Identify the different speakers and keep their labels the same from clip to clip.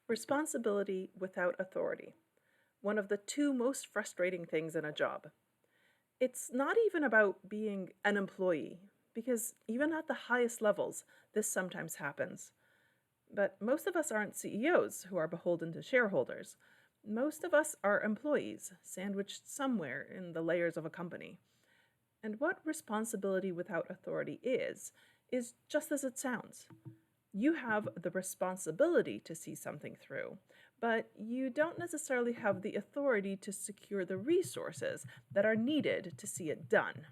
Speaker 1: Responsibility without authority. One of the two most frustrating things in a job. It's not even about being an employee, because even at the highest levels, this sometimes happens. But most of us aren't CEOs who are beholden to shareholders. Most of us are employees, sandwiched somewhere in the layers of a company. And what responsibility without authority is just as it sounds. You have the responsibility to see something through, but you don't necessarily have the authority to secure the resources that are needed to see it done.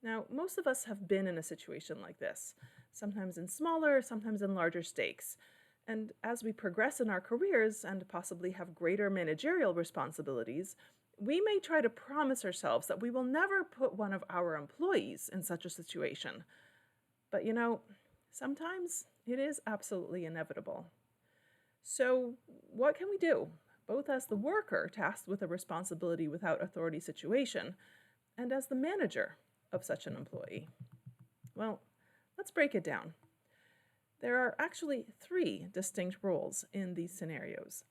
Speaker 1: Now, most of us have been in a situation like this, sometimes in smaller, sometimes in larger stakes. And as we progress in our careers and possibly have greater managerial responsibilities, we may try to promise ourselves that we will never put one of our employees in such a situation. But sometimes it is absolutely inevitable. So, what can we do, both as the worker tasked with a responsibility without authority situation, and as the manager of such an employee? Well, let's break it down. There are actually three distinct roles in these scenarios.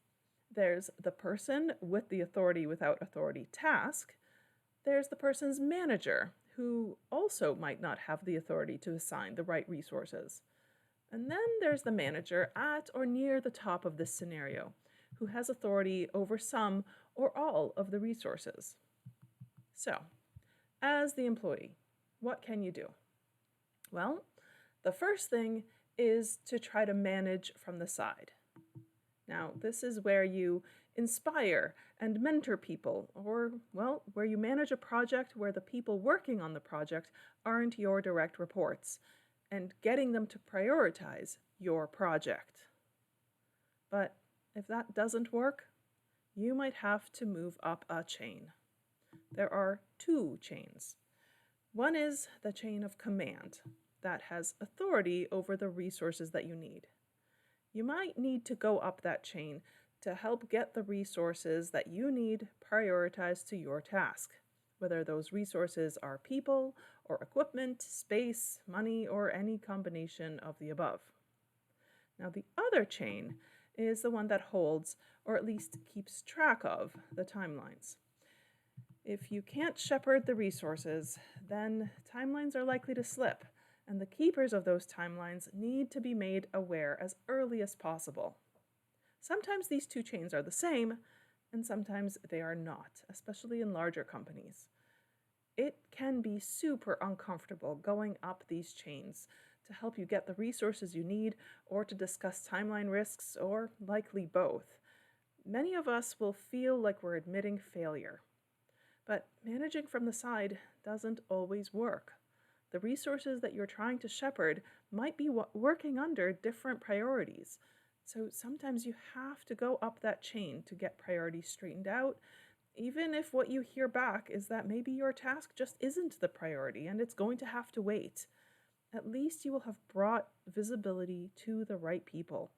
Speaker 1: There's the person with the authority without authority task. There's the person's manager, who also might not have the authority to assign the right resources. And then there's the manager at or near the top of this scenario, who has authority over some or all of the resources. So, as the employee, what can you do? Well, the first thing is to try to manage from the side. Now, this is where you inspire and mentor people, or, well, where you manage a project where the people working on the project aren't your direct reports, and getting them to prioritize your project. But if that doesn't work, you might have to move up a chain. There are two chains. One is the chain of command that has authority over the resources that you need. You might need to go up that chain to help get the resources that you need prioritized to your task, whether those resources are people or equipment, space, money, or any combination of the above. Now, the other chain is the one that holds, or at least keeps track of, the timelines. If you can't shepherd the resources, then timelines are likely to slip, and the keepers of those timelines need to be made aware as early as possible. Sometimes these two chains are the same, and sometimes they are not, especially in larger companies. It can be super uncomfortable going up these chains to help you get the resources you need, or to discuss timeline risks, or likely both. Many of us will feel like we're admitting failure. But managing from the side doesn't always work. The resources that you're trying to shepherd might be working under different priorities. So sometimes you have to go up that chain to get priorities straightened out, even if what you hear back is that maybe your task just isn't the priority and it's going to have to wait. At least you will have brought visibility to the right people.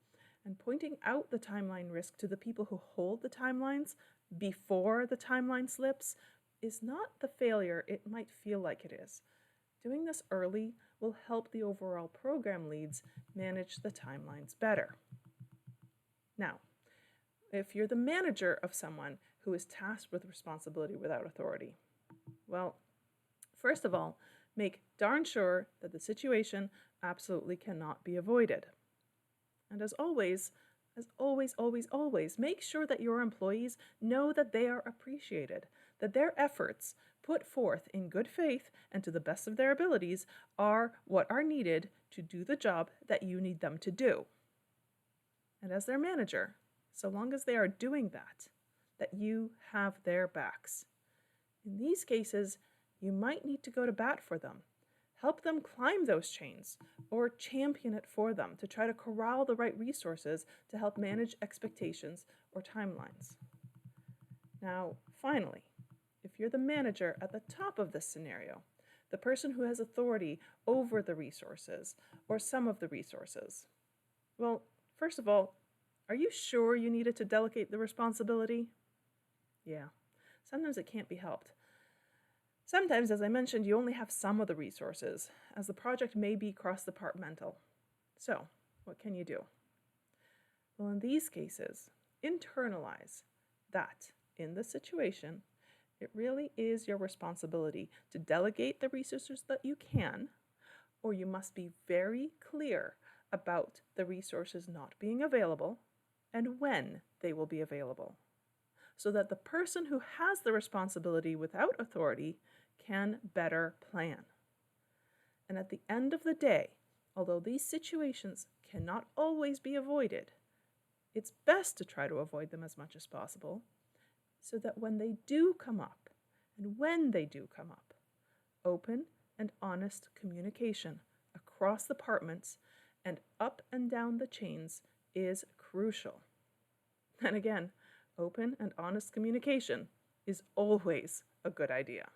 Speaker 1: And pointing out the timeline risk to the people who hold the timelines before the timeline slips is not the failure it might feel like it is. Doing this early will help the overall program leads manage the timelines better. Now, if you're the manager of someone who is tasked with responsibility without authority, well, first of all, make darn sure that the situation absolutely cannot be avoided. And as always, make sure that your employees know that they are appreciated, that their efforts, put forth in good faith and to the best of their abilities, are what are needed to do the job that you need them to do. And as their manager, so long as they are doing that you have their backs. In these cases, you might need to go to bat for them. Help them climb those chains, or champion it for them to try to corral the right resources to help manage expectations or timelines. Now, finally, if you're the manager at the top of this scenario, the person who has authority over the resources, or some of the resources, well, first of all, are you sure you needed to delegate the responsibility? Yeah, sometimes it can't be helped. Sometimes, as I mentioned, you only have some of the resources, as the project may be cross-departmental. So, what can you do? Well, in these cases, internalize that in the situation, it really is your responsibility to delegate the resources that you can, or you must be very clear about the resources not being available and when they will be available, so that the person who has the responsibility without authority can better plan. And at the end of the day, although these situations cannot always be avoided, it's best to try to avoid them as much as possible, so that when they do come up, and when they do come up, open and honest communication across departments and up and down the chains is crucial. And again, open and honest communication is always a good idea.